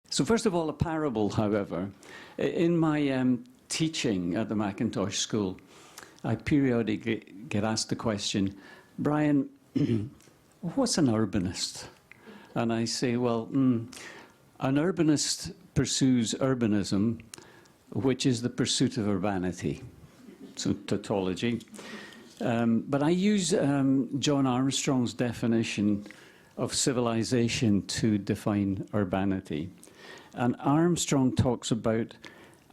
So first of all, a parable, however. In my teaching at the Mackintosh School, I periodically get asked the question, Brian, what's an urbanist? And I say, well, an urbanist pursues urbanism, which is the pursuit of urbanity. So tautology. But I use John Armstrong's definition of civilization to define urbanity. And Armstrong talks about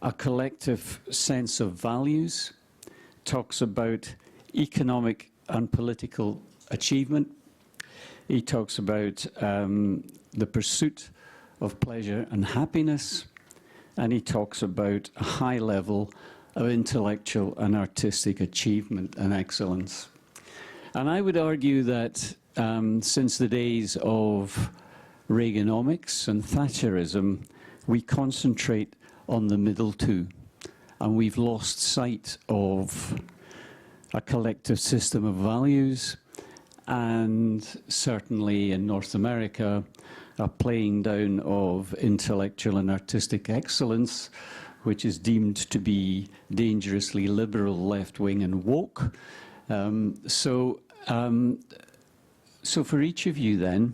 a collective sense of values, talks about economic and political achievement. He talks about the pursuit of pleasure and happiness, and he talks about a high level of intellectual and artistic achievement and excellence. And I would argue that since the days of Reaganomics and Thatcherism, we concentrate on the middle two, and we've lost sight of a collective system of values, and certainly in North America, a playing down of intellectual and artistic excellence, which is deemed to be dangerously liberal, left-wing and woke. So for each of you then,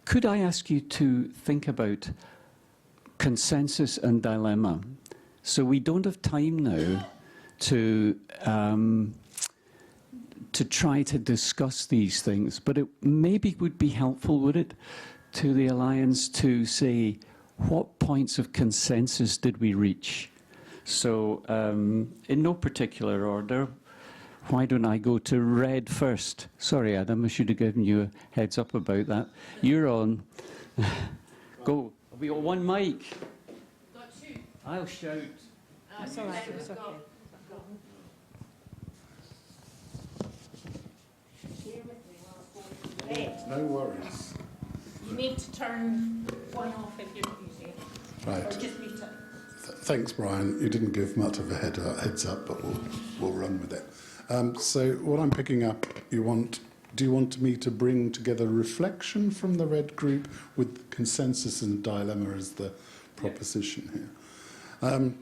could I ask you to think about consensus and dilemma? So we don't have time now to try to discuss these things, but it maybe would be helpful, would it, to the Alliance to say, what points of consensus did we reach? So in no particular order, why don't I go to Red first? Sorry, Adam, I should have given you a heads up about that. You're on. Go. We got one mic. Got two. I'll shout. That's all right. It's okay. No worries. You need to turn one off if you're using it. Right. Or just mute it. Thanks, Brian. You didn't give much of a heads up, but we'll run with it. So what I'm picking up, do you want me to bring together reflection from the Red group with consensus and dilemma as the proposition here?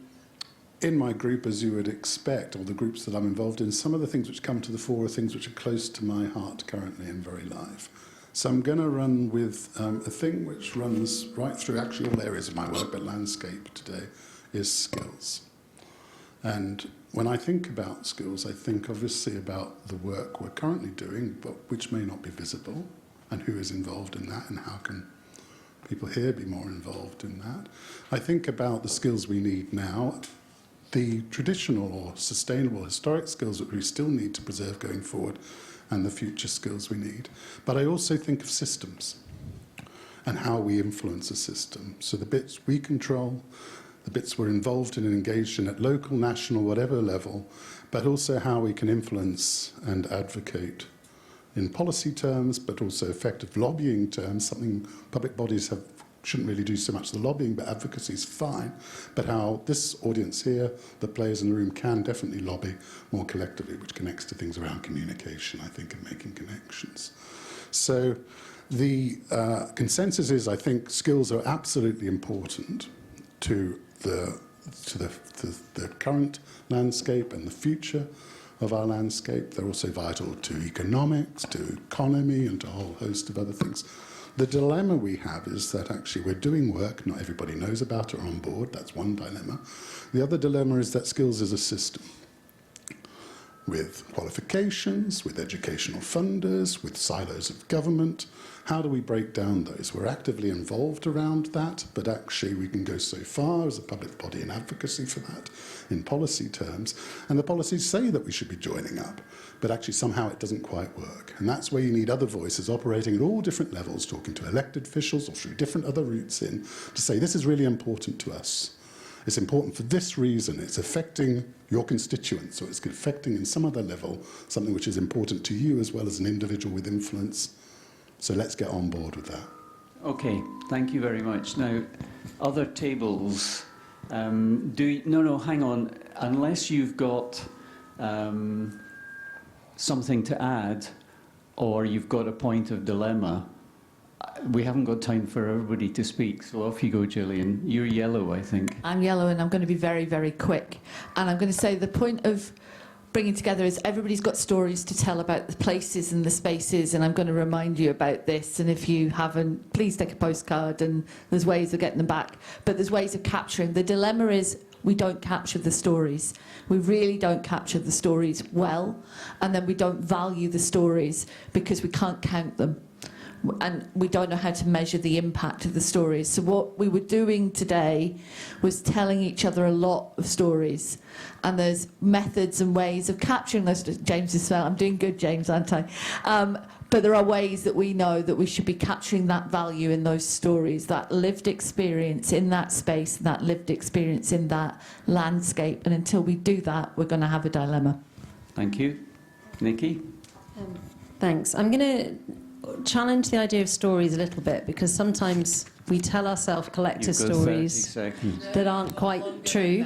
In my group, as you would expect, or the groups that I'm involved in, some of the things which come to the fore are things which are close to my heart currently and very live. So I'm going to run with a thing which runs right through actually all areas of my work, but landscape today is skills. And when I think about skills, I think obviously about the work we're currently doing, but which may not be visible, and who is involved in that, and how can people here be more involved in that. I think about the skills we need now, the traditional or sustainable historic skills that we still need to preserve going forward, and the future skills we need. But I also think of systems and how we influence a system. So the bits we control, the bits we're involved in and engaged in at local, national, whatever level, but also how we can influence and advocate in policy terms, but also effective lobbying terms, something public bodies shouldn't really do so much the lobbying, but advocacy is fine. But how this audience here, the players in the room, can definitely lobby more collectively, which connects to things around communication, I think, and making connections. So the consensus is, I think, skills are absolutely important to the current landscape and the future of our landscape. They're also vital to economics, to economy, and to a whole host of other things. The dilemma we have is that actually we're doing work, not everybody knows about it or on board, that's one dilemma. The other dilemma is that skills is a system with qualifications, with educational funders, with silos of government. How do we break down those? We're actively involved around that, but actually we can go so far as a public body in advocacy for that in policy terms, and the policies say that we should be joining up, but actually somehow it doesn't quite work. And that's where you need other voices operating at all different levels, talking to elected officials or through different other routes in, to say this is really important to us. It's important for this reason. It's affecting your constituents, or it's affecting in some other level something which is important to you as well as an individual with influence. So let's get on board with that. Okay, thank you very much. Now, other tables, no, hang on. Unless you've got something to add, or you've got a point of dilemma, we haven't got time for everybody to speak, so off you go, Gillian. You're yellow, I think. I'm yellow and I'm going to be very, very quick. And I'm going to say the point of bringing together is everybody's got stories to tell about the places and the spaces, and I'm going to remind you about this. And if you haven't, please take a postcard, and there's ways of getting them back. But there's ways of capturing. The dilemma is we don't capture the stories. We really don't capture the stories well, and then we don't value the stories because we can't count them. And we don't know how to measure the impact of the stories. So what we were doing today was telling each other a lot of stories. And there's methods and ways of capturing those. James is I'm doing good, James, aren't I? But there are ways that we know that we should be capturing that value in those stories, that lived experience in that space, that lived experience in that landscape. And until we do that, we're going to have a dilemma. Thank you. Nikki? Thanks. I'm going to challenge the idea of stories a little bit, because sometimes we tell ourselves collector You've got 30 stories seconds. that aren't quite true.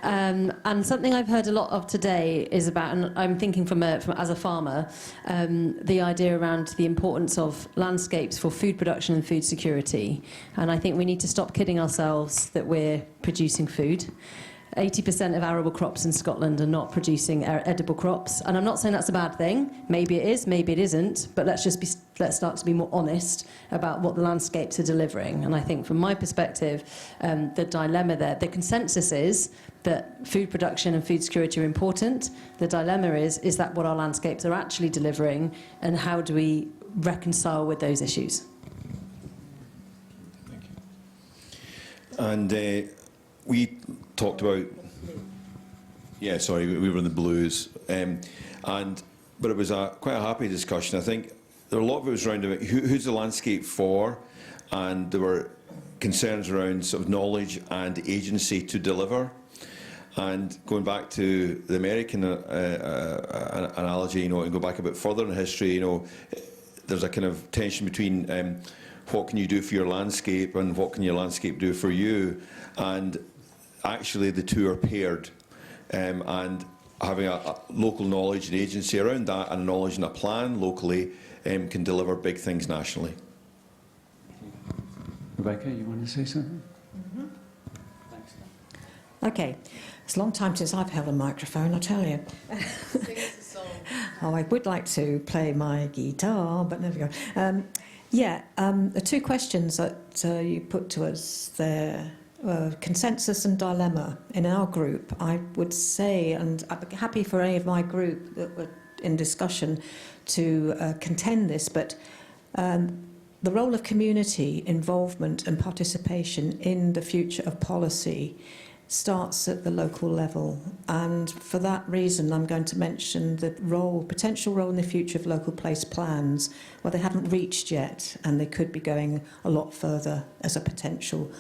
And something I've heard a lot of today is about, and I'm thinking from as a farmer, the idea around the importance of landscapes for food production and food security. And I think we need to stop kidding ourselves that we're producing food. 80% of arable crops in Scotland are not producing edible crops, and I'm not saying that's a bad thing. Maybe it is, maybe it isn't. But let's start to be more honest about what the landscapes are delivering. And I think, from my perspective, the dilemma there, the consensus is that food production and food security are important. The dilemma is that what our landscapes are actually delivering, and how do we reconcile with those issues? Thank you. And we talked about, yeah, sorry, we were in the blues, but it was quite a happy discussion. I think there were a lot of it was around about who's the landscape for, and there were concerns around sort of knowledge and agency to deliver. And going back to the American analogy, and go back a bit further in history, there's a kind of tension between what can you do for your landscape and what can your landscape do for you, and actually the two are paired, and having a local knowledge and agency around that, and a knowledge and a plan locally, can deliver big things nationally. Rebecca, you want to say something? Mm-hmm. Thanks. Okay, it's a long time since I've held a microphone, I tell you. Oh, I would like to play my guitar, but there we go. The two questions that you put to us there, consensus and dilemma. In our group, I would say, and I'd be happy for any of my group that were in discussion to contend this, but the role of community involvement and participation in the future of policy starts at the local level. And for that reason, I'm going to mention the potential role in the future of local place plans, where they haven't reached yet, and they could be going a lot further as a potential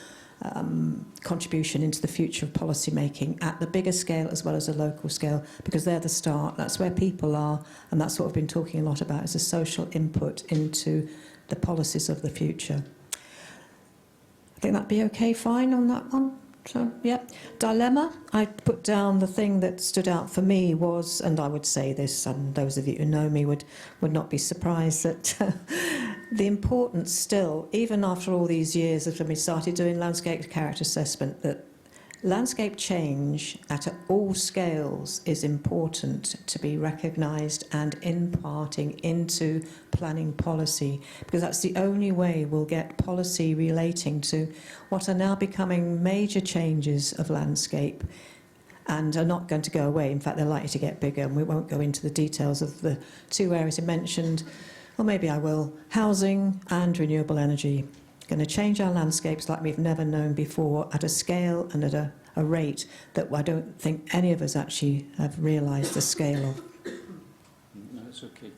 contribution into the future of policy making at the bigger scale as well as a local scale, because they're the start. That's where people are, and that's what we've been talking a lot about, is a social input into the policies of the future. I think that'd be okay, fine on that one. So, yeah. Dilemma, I put down the thing that stood out for me was, and I would say this, and those of you who know me would not be surprised, that the importance still, even after all these years of when we started doing landscape character assessment, that landscape change at all scales is important to be recognised and imparting into planning policy, because that's the only way we'll get policy relating to what are now becoming major changes of landscape and are not going to go away. In fact, they're likely to get bigger, and we won't go into the details of the two areas you mentioned, or maybe I will. Housing and renewable energy. Going to change our landscapes like we've never known before, at a scale and at a rate that I don't think any of us actually have realised the scale of. No, it's okay.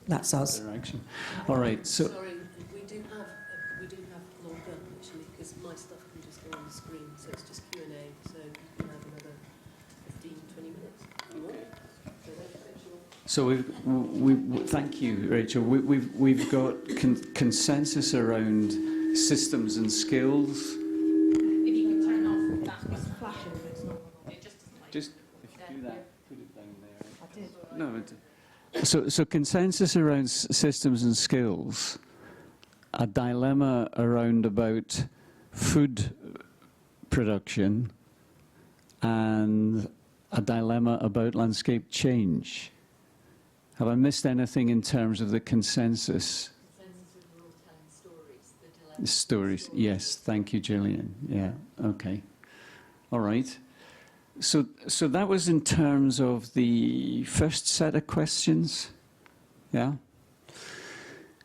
That's us. Interaction. All right, so... Sorry, we do have longer actually, because my stuff can just go on the screen, so it's just Q&A, so you can have another 15-20 minutes if you want. So we thank you, Rachel. We've got consensus around systems and skills. If you can turn off that, it's flashing, but it's not. It just doesn't like. Just if you do that, put it down there. I did. No. So consensus around systems and skills. a dilemma around about food production and a dilemma about landscape change. Have I missed anything in terms of the consensus? Stories, yes. Thank you, Gillian. Yeah, okay. All right. So that was in terms of the first set of questions. Yeah?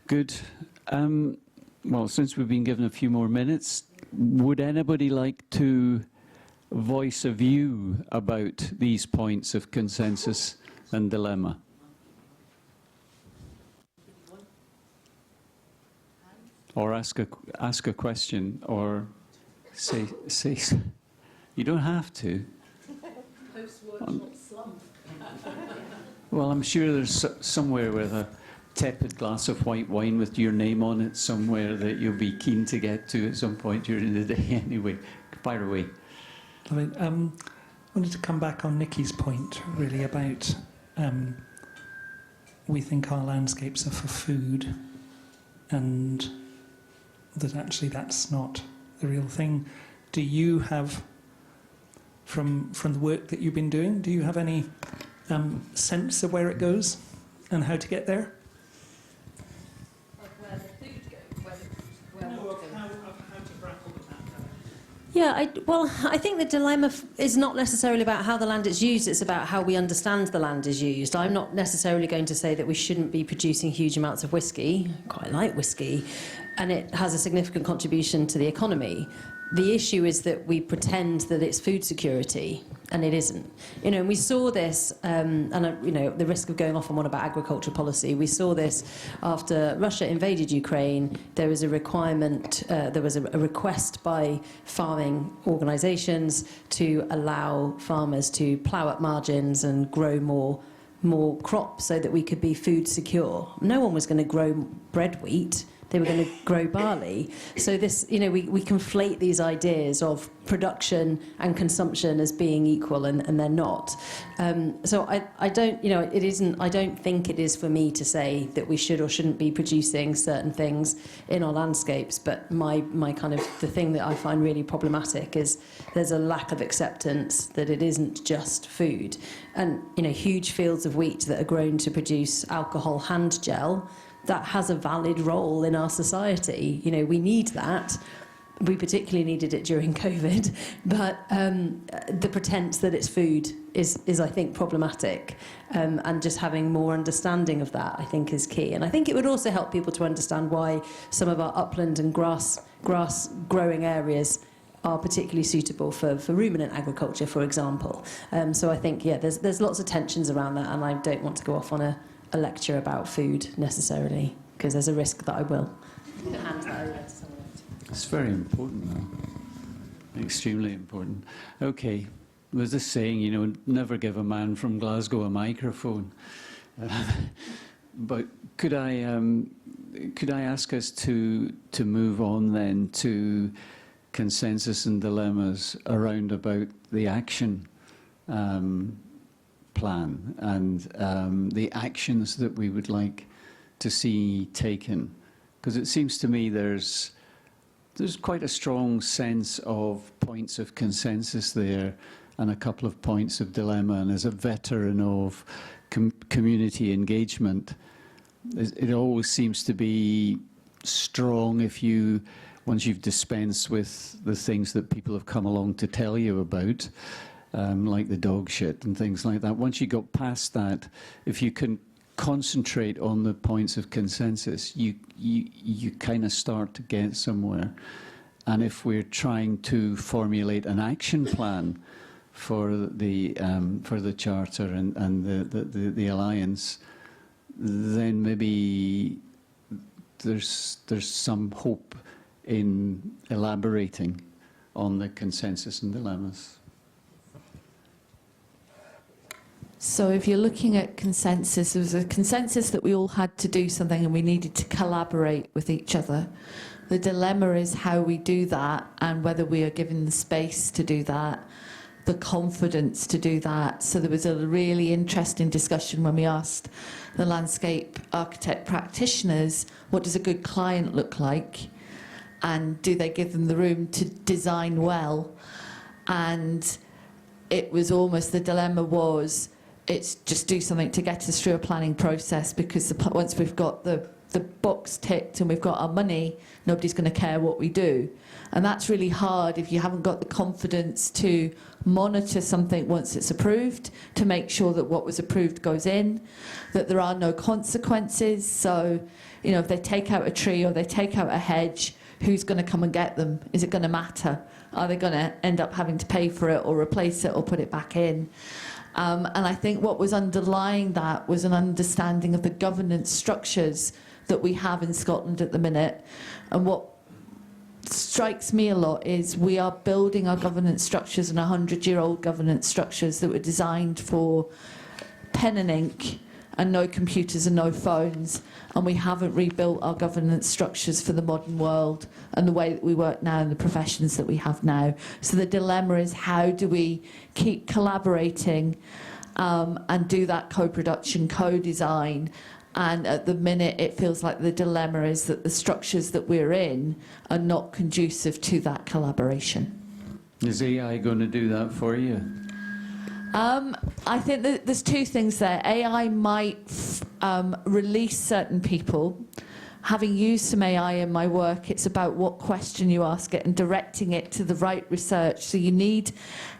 Good. Well, since we've been given a few more minutes, would anybody like to voice a view about these points of consensus and dilemma? Or ask a question, or say. You don't have to. Post-workshop slump. Well, I'm sure there's somewhere with a tepid glass of white wine with your name on it somewhere that you'll be keen to get to at some point during the day. Anyway, fire away. I mean, wanted to come back on Nikki's point, really, about we think our landscapes are for food, and that actually that's not the real thing. Do you have, from the work that you've been doing, do you have any sense of where it goes and how to get there? Like where the food goes, No, of how to grapple with that. Yeah, I think the dilemma is not necessarily about how the land is used, it's about how we understand the land is used. I'm not necessarily going to say that we shouldn't be producing huge amounts of whiskey. I quite like whiskey, and it has a significant contribution to the economy. The issue is that we pretend that it's food security, and it isn't. You know, and we saw this, the risk of going off on one about agriculture policy. We saw this after Russia invaded Ukraine. There was a requirement, there was a request by farming organisations to allow farmers to plough up margins and grow more crops so that we could be food secure. No one was going to grow bread wheat. They were going to grow barley. So this, we conflate these ideas of production and consumption as being equal, and they're not. So I don't, it isn't. I don't think it is for me to say that we should or shouldn't be producing certain things in our landscapes. But my kind of the thing that I find really problematic is there's a lack of acceptance that it isn't just food, and huge fields of wheat that are grown to produce alcohol hand gel. That has a valid role in our society. We need that. We particularly needed it during COVID, but the pretense that it's food is I think, problematic. And just having more understanding of that, I think, is key. And I think it would also help people to understand why some of our upland and grass growing areas are particularly suitable for ruminant agriculture, for example. So I think, there's lots of tensions around that, and I don't want to go off on a lecture about food necessarily, because there's a risk that I will hand that over to someone else. It's very important, though. Extremely important. Okay, there's this saying, never give a man from Glasgow a microphone. But could I ask us to move on then to consensus and dilemmas around about the action plan and the actions that we would like to see taken, because it seems to me there's quite a strong sense of points of consensus there and a couple of points of dilemma. And as a veteran of community engagement, it always seems to be strong once you've dispensed with the things that people have come along to tell you about. Like the dog shit and things like that. Once you got past that, if you can concentrate on the points of consensus, you kind of start to get somewhere. And if we're trying to formulate an action plan for the charter and the alliance, then maybe there's some hope in elaborating on the consensus and dilemmas. So if you're looking at consensus, there was a consensus that we all had to do something and we needed to collaborate with each other. The dilemma is how we do that and whether we are given the space to do that. the confidence to do that. So there was a really interesting discussion when we asked the landscape architect practitioners, what does a good client look like? And do they give them the room to design well? And it was almost, the dilemma was, it's just do something to get us through a planning process, because once we've got the box ticked and we've got our money, nobody's going to care what we do. And that's really hard if you haven't got the confidence to monitor something once it's approved, to make sure that what was approved goes in, that there are no consequences. So, you know, if they take out a tree or they take out a hedge, who's going to come and get them? Is it going to matter? Are they going to end up having to pay for it or replace it or put it back in? And I think what was underlying that was an understanding of the governance structures that we have in Scotland at the minute. And what strikes me a lot is we are building our governance structures and 100-year-old governance structures that were designed for pen and ink and no computers and no phones, and we haven't rebuilt our governance structures for the modern world and the way that we work now and the professions that we have now. So the dilemma is, how do we keep collaborating and do that co-production, co-design? And at the minute, it feels like the dilemma is that the structures that we're in are not conducive to that collaboration. Is AI going to do that for you? I think that there's two things there. AI might release certain people. Having used some AI in my work, it's about what question you ask it and directing it to the right research. So you need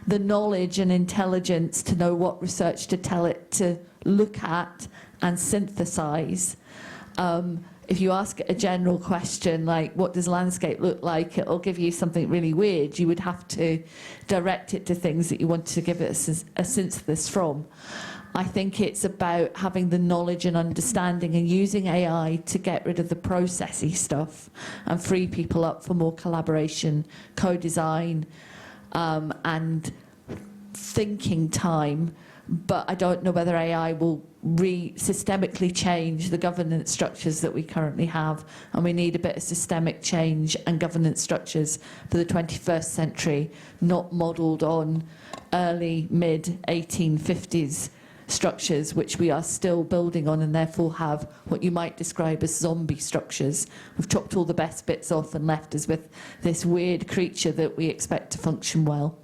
the knowledge and intelligence to know what research to tell it to look at and synthesize. If you ask it a general question like, what does landscape look like? It'll give you something really weird. You would have to direct it to things that you want to give it a synthesis from. I think it's about having the knowledge and understanding and using AI to get rid of the processy stuff and free people up for more collaboration, co-design, and thinking time. But I don't know whether AI will systemically change the governance structures that we currently have, and we need a bit of systemic change and governance structures for the 21st century, not modelled on early, mid-1850s structures, which we are still building on, and therefore have what you might describe as zombie structures. We've chopped all the best bits off and left us with this weird creature that we expect to function well.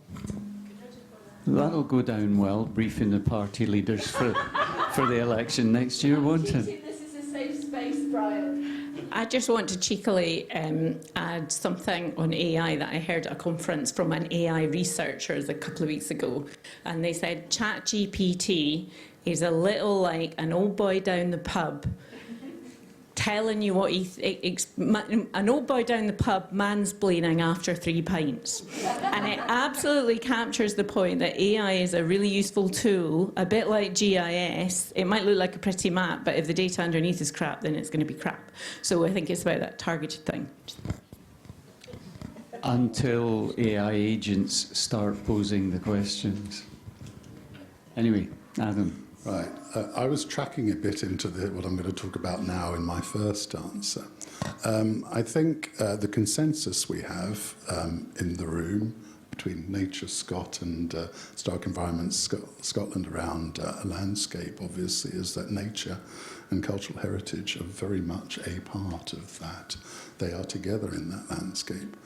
That'll go down well, briefing the party leaders for the election next year, won't it? This is a safe space, Brian. I just want to cheekily add something on AI that I heard at a conference from an AI researcher a couple of weeks ago. And they said ChatGPT is a little like an old boy down the pub telling you what an old boy down the pub mansplaining after 3 pints. And it absolutely captures the point that AI is a really useful tool, a bit like GIS. It might look like a pretty map, but if the data underneath is crap, then it's going to be crap. So I think it's about that targeted thing. Until AI agents start posing the questions. Anyway, Adam. Right. I was tracking a bit into what I'm going to talk about now in my first answer. I think the consensus we have in the room between Nature Scot and Historic Environments Scotland around a landscape, obviously, is that nature and cultural heritage are very much a part of that. They are together in that landscape.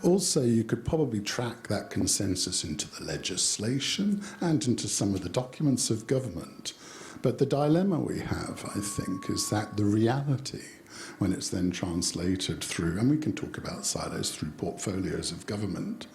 Also, you could probably track that consensus into the legislation and into some of the documents of government. But the dilemma we have, I think, is that the reality, when it's then translated through, and we can talk about silos through portfolios of government,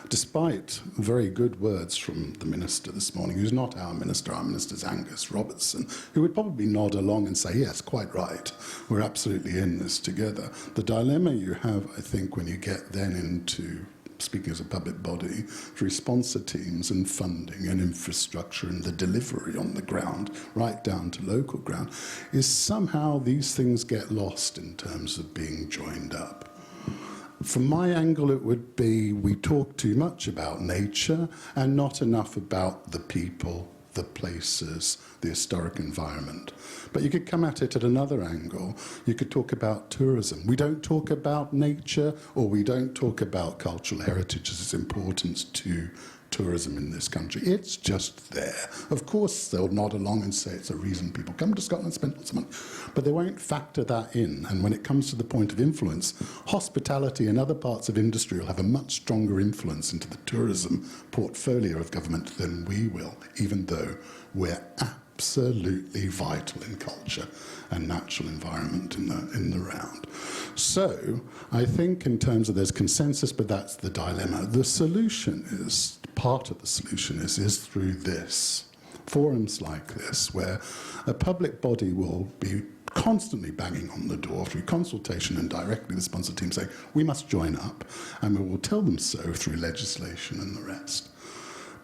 despite very good words from the minister this morning, who's not our minister's Angus Robertson, who would probably nod along and say, yes, quite right, we're absolutely in this together. The dilemma you have, I think, when you get then into, speaking as a public body, responser teams and funding and infrastructure and the delivery on the ground, right down to local ground, is somehow these things get lost in terms of being joined up. From my angle, it would be we talk too much about nature and not enough about the people, the places, the historic environment. But you could come at it at another angle. You could talk about tourism. We don't talk about nature, or we don't talk about cultural heritage's importance to tourism in this country. It's just there. Of course, they'll nod along and say it's a reason people come to Scotland, spend lots of money, but they won't factor that in. And when it comes to the point of influence, hospitality and other parts of industry will have a much stronger influence into the tourism portfolio of government than we will, even though we're absolutely vital in culture and natural environment in the round. So I think in terms of there's consensus, but that's the dilemma. The solution is, part of the solution is through this. Forums like this, where a public body will be constantly banging on the door through consultation and directly the sponsor team saying, we must join up, and we will tell them so through legislation and the rest.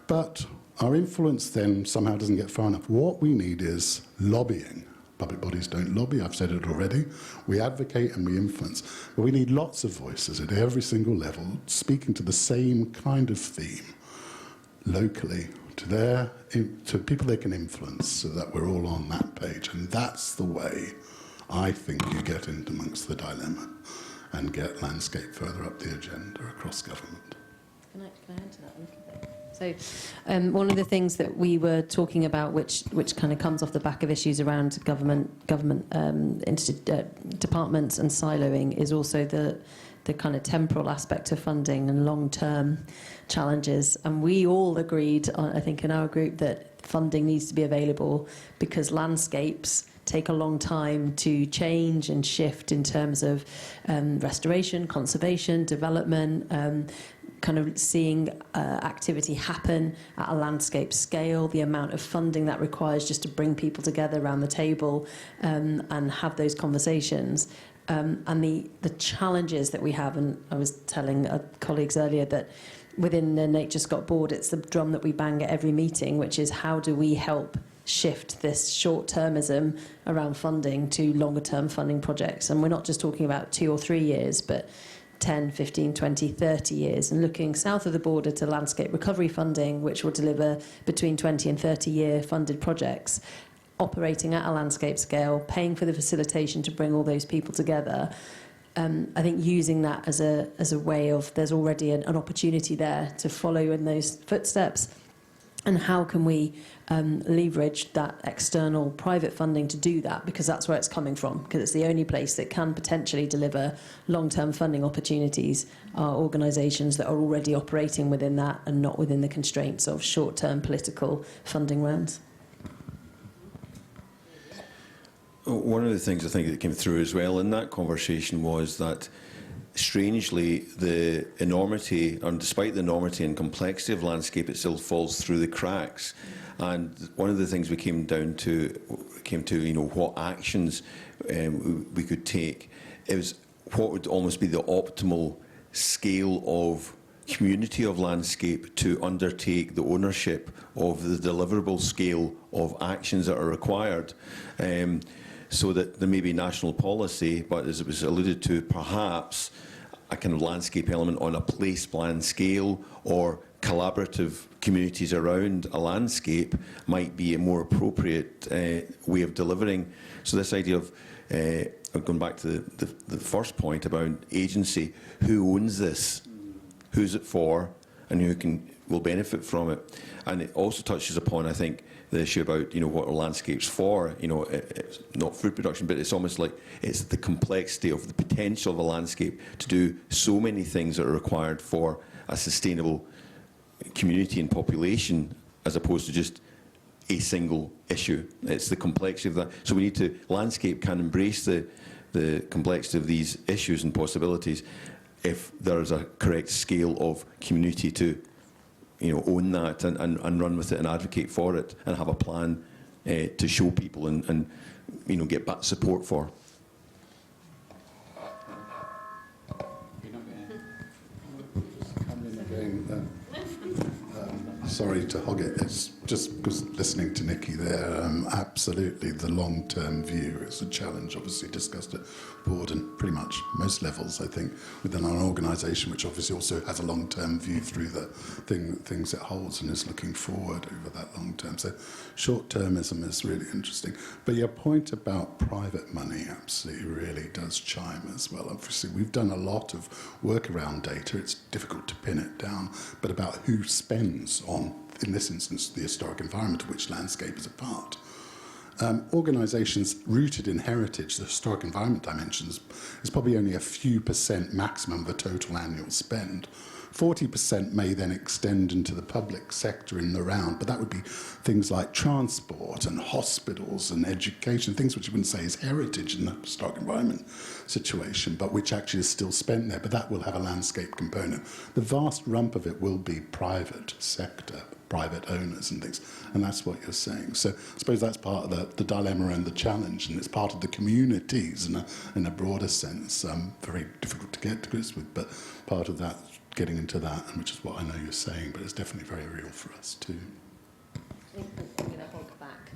But our influence then somehow doesn't get far enough. What we need is lobbying. Public bodies don't lobby, I've said it already. We advocate and we influence. But we need lots of voices at every single level speaking to the same kind of theme locally to people they can influence so that we're all on that page. And that's the way I think you get into amongst the dilemma and get landscape further up the agenda across government. Can I add to that a little bit? So one of the things that we were talking about, which kind of comes off the back of issues around government departments and siloing, is also the kind of temporal aspect of funding and long-term challenges. And we all agreed, I think, in our group that funding needs to be available because landscapes take a long time to change and shift in terms of restoration, conservation, development, kind of seeing activity happen at a landscape scale, the amount of funding that requires just to bring people together around the table and have those conversations. And the challenges that we have, and I was telling colleagues earlier that within the Nature Scot board, it's the drum that we bang at every meeting, which is how do we help shift this short-termism around funding to longer-term funding projects. And we're not just talking about 2 or 3 years, but 10, 15, 20, 30 years, and looking south of the border to landscape recovery funding, which will deliver between 20 and 30-year funded projects, operating at a landscape scale, paying for the facilitation to bring all those people together. I think using that as a way of, there's already an opportunity there to follow in those footsteps. And how can we leverage that external private funding to do that? Because that's where it's coming from, because it's the only place that can potentially deliver long-term funding opportunities are organisations that are already operating within that and not within the constraints of short-term political funding rounds. One of the things I think that came through as well in that conversation was that, strangely, the enormity, and despite the enormity and complexity of landscape, it still falls through the cracks. And one of the things we came to, what actions we could take. It was what would almost be the optimal scale of community of landscape to undertake the ownership of the deliverable scale of actions that are required. So that there may be national policy, but as it was alluded to, perhaps a kind of landscape element on a place plan scale or collaborative communities around a landscape might be a more appropriate way of delivering. So this idea of, going back to the first point about agency, who owns this, who's it for, and who will benefit from it. And it also touches upon, I think, the issue about, what are landscapes for? It's not food production, but it's almost like it's the complexity of the potential of a landscape to do so many things that are required for a sustainable community and population, as opposed to just a single issue. It's the complexity of that. So we need to, landscape can embrace the complexity of these issues and possibilities if there's a correct scale of community to own that and run with it and advocate for it and have a plan to show people and get back support for. Sorry to hog it. It's just because listening to Nikki there, absolutely the long-term view is a challenge, obviously discussed at board and pretty much most levels, I think, within our organisation, which obviously also has a long-term view through the things it holds and is looking forward over that long term. So short-termism is really interesting. But your point about private money absolutely really does chime as well. Obviously, we've done a lot of work around data. It's difficult to pin it down, but about who spends on, in this instance, the historic environment of which landscape is a part. Organisations rooted in heritage, the historic environment dimensions, is probably only a few % maximum of the total annual spend. 40% may then extend into the public sector in the round, but that would be things like transport and hospitals and education, things which you wouldn't say is heritage in the historic environment situation, but which actually is still spent there, but that will have a landscape component. The vast rump of it will be private sector, private owners and things, and that's what you're saying. So I suppose that's part of the dilemma and the challenge, and it's part of the communities in a broader sense, very difficult to get to grips with, but part of that, getting into that, and which is what I know you're saying, but it's definitely very real for us too.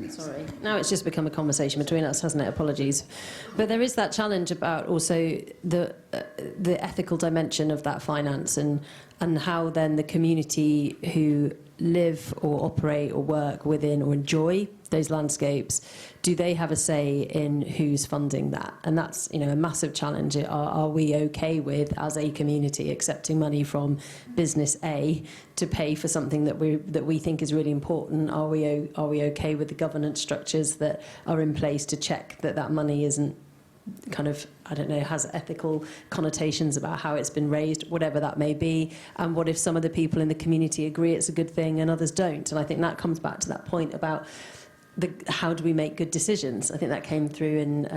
Yes. Sorry. Now it's just become a conversation between us, hasn't it? Apologies. But there is that challenge about also the ethical dimension of that finance and how then the community who live or operate or work within or enjoy those landscapes, do they have a say in who's funding that? And that's, you know, a massive challenge. Are we okay with, as a community, accepting money from business A to pay for something that we think is really important? Are we okay with the governance structures that are in place to check that money isn't kind of, I don't know, has ethical connotations about how it's been raised, whatever that may be? And what if some of the people in the community agree it's a good thing and others don't? And I think that comes back to that point about how do we make good decisions? I think that came through in,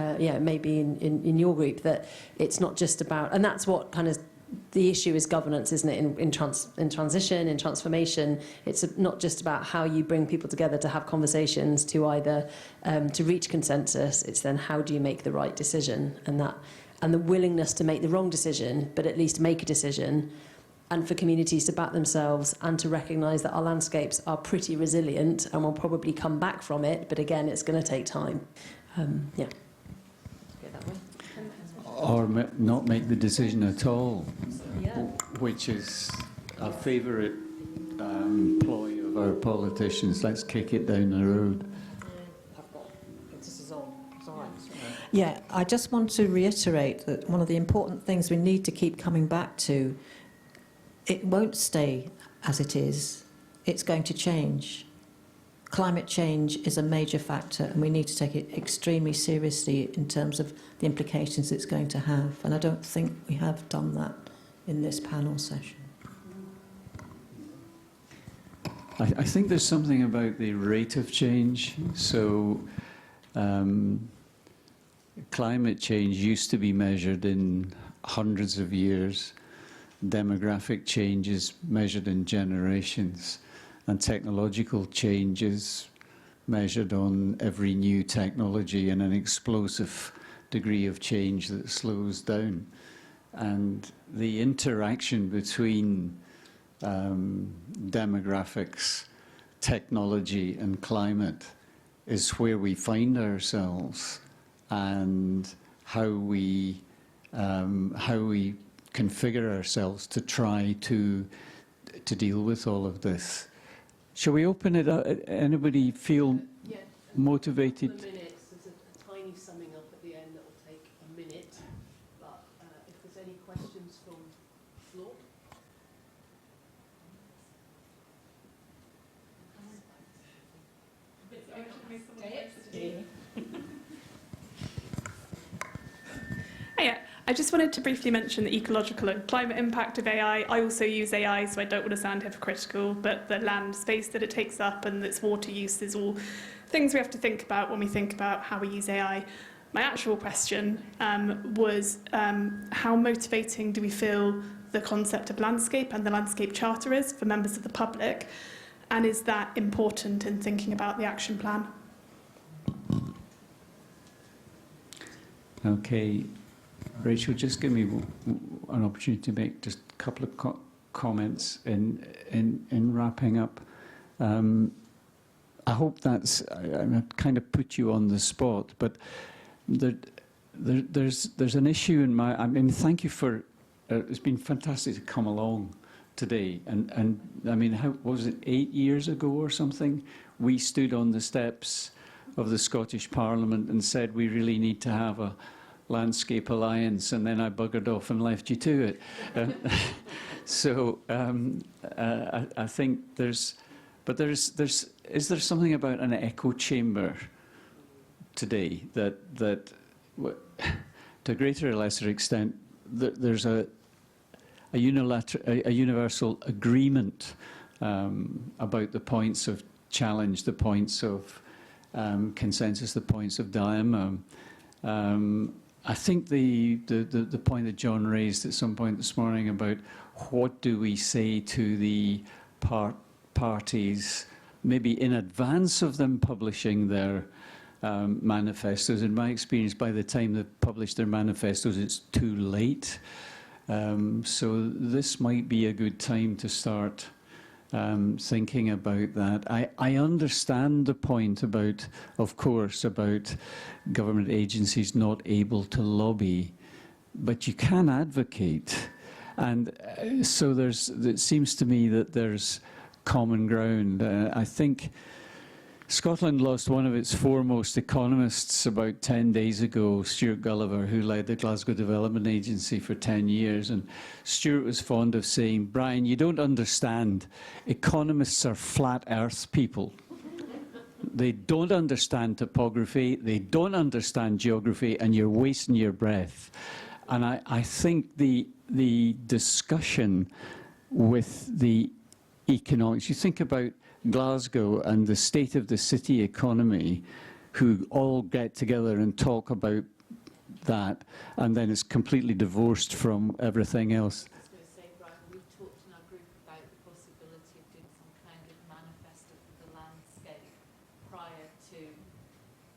maybe in your group, that it's not just about, and that's what kind of the issue is governance, isn't it? In transition, in transformation, it's not just about how you bring people together to have conversations to either to reach consensus. It's then how do you make the right decision, and the willingness to make the wrong decision, but at least make a decision, and for communities to back themselves and to recognise that our landscapes are pretty resilient and will probably come back from it. But again, it's going to take time. Go that way. Or not make the decision at all, which is a favourite ploy of our politicians. Let's kick it down the road. Yeah, I just want to reiterate that one of the important things we need to keep coming back to, it won't stay as it is. It's going to change. Climate change is a major factor, and we need to take it extremely seriously in terms of the implications it's going to have. And I don't think we have done that in this panel session. I think there's something about the rate of change. So climate change used to be measured in hundreds of years. Demographic change is measured in generations. And technological change is measured on every new technology and an explosive degree of change that slows down. And the interaction between demographics, technology and climate is where we find ourselves, and how we configure ourselves to try to deal with all of this. Shall we open it up? Anybody feel motivated? There's a tiny summing up at the end that will take a minute, but if there's any questions from the floor. Hiya. I just wanted to briefly mention the ecological and climate impact of AI. I also use AI, so I don't want to sound hypocritical, but the land space that it takes up and its water use is all things we have to think about when we think about how we use AI. My actual question was how motivating do we feel the concept of landscape and the landscape charter is for members of the public, and is that important in thinking about the action plan? Okay. Rachel, just give me an opportunity to make just a couple of comments in wrapping up. I hope that's, I kind of put you on the spot, but there's an issue in my, I mean, thank you for, it's been fantastic to come along today. And I mean, how was it, 8 years ago or something? We stood on the steps of the Scottish Parliament and said we really need to have a landscape alliance, and then I buggered off and left you to it. So I think is there something about an echo chamber today that to a greater or lesser extent, there's a universal agreement about the points of challenge, the points of consensus, the points of dilemma. I think the point that John raised at some point this morning about what do we say to the parties, maybe in advance of them publishing their manifestos. In my experience, by the time they've published their manifestos, it's too late. So this might be a good time to start thinking about that. I understand the point about, of course, about government agencies not able to lobby, but you can advocate. And so it seems to me that there's common ground. I think Scotland lost one of its foremost economists about 10 days ago, Stuart Gulliver, who led the Glasgow Development Agency for 10 years. And Stuart was fond of saying, Brian, you don't understand. Economists are flat earth people. They don't understand topography, they don't understand geography, and you're wasting your breath. And I think the discussion with the economics, you think about Glasgow and the state of the city economy, who all get together and talk about that, and then it's completely divorced from everything else. I was going to say, Brian, we've talked in our group about the possibility of doing some kind of manifesto for the landscape prior to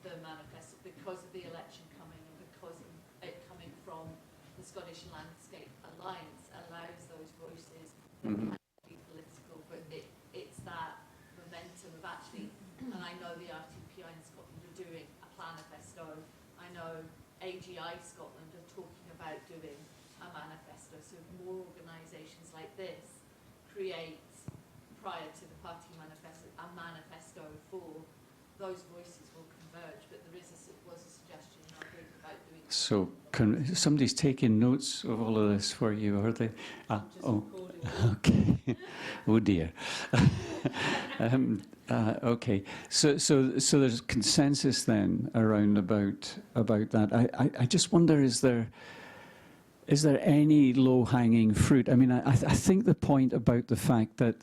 the manifesto, because of the election coming and because of it coming from the Scottish Landscape Alliance allows those voices to be political, but it's that momentum of actually, and I know the RTPI in Scotland are doing a planifesto, I know AGI Scotland are talking about doing a manifesto, so more organisations like this create, prior to the party manifesto, a manifesto for those voices will converge, but there was a suggestion in our group about doing. So somebody's taking notes of all of this for you, are they? Oh, okay. Oh dear. Okay. So there's consensus then around about that. I just wonder, is there any low-hanging fruit? I mean, I think the point about the fact that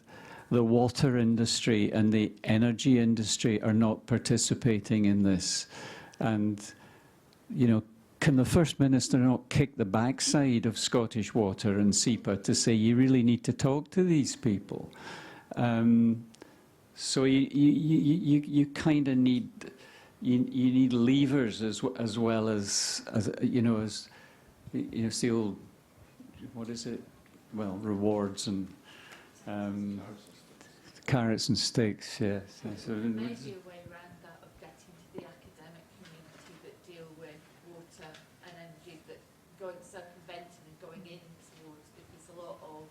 the water industry and the energy industry are not participating in this, and you know, can the First Minister not kick the backside of Scottish Water and SEPA to say you really need to talk to these people? So you kind of need levers as well as it's the old, what is it? Well, rewards and carrots and sticks. Yes. So, Maybe a way around that of getting to the academic community that deal with water and energy, that going circumventing and going in towards, because a lot of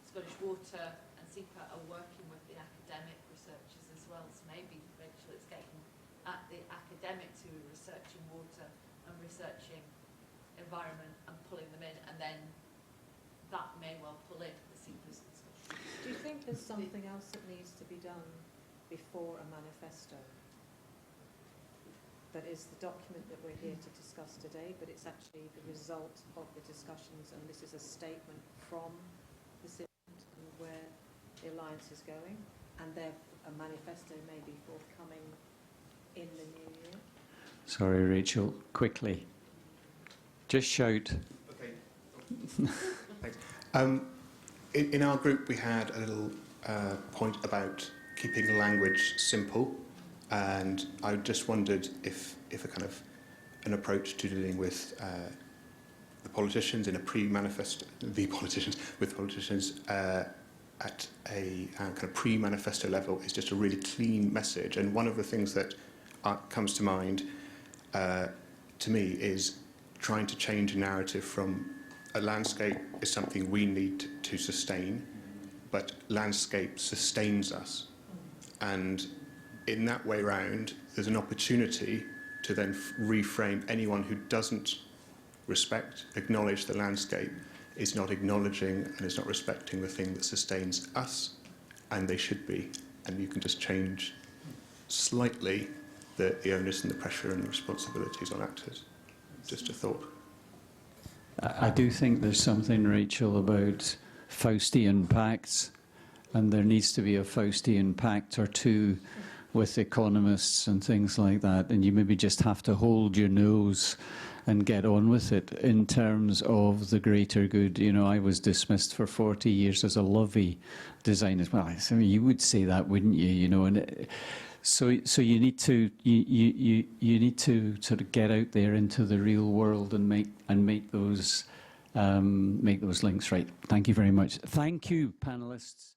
Scottish Water and SEPA are working with the academic researchers as well. So maybe, Rachel, it's getting at the academics who are researching water and researching environment and pulling them in, and then that may well pull in the SEPA's discussion. Do you think there's something else that needs to be done before a manifesto? That is the document that we're here to discuss today, but it's actually the result of the discussions, and this is a statement from the Synod and where the Alliance is going, and therefore a manifesto may be forthcoming in the new year. sorry, Rachel, quickly. Just shout. Okay. Thanks. In our group, we had a little point about keeping the language simple, and I just wondered if a kind of an approach to dealing with the politicians in a pre-manifesto, with politicians, at a kind of pre-manifesto level is just a really clean message. And one of the things that comes to mind to me is trying to change a narrative from a landscape is something we need to sustain, but landscape sustains us. And in that way round, there's an opportunity to then reframe anyone who doesn't respect, acknowledge the landscape, is not acknowledging and is not respecting the thing that sustains us, and they should be. And you can just change slightly the onus and the pressure and the responsibilities on actors. Just a thought. I do think there's something, Rachel, about Faustian pacts, and there needs to be a Faustian pact or two with economists and things like that, and you maybe just have to hold your nose and get on with it in terms of the greater good. You know, I was dismissed for 40 years as a lovey designer. Well, I mean, you would say that, wouldn't you? You know, and so you need to you need to sort of get out there into the real world and make those links. Right. Thank you very much. Thank you, panelists.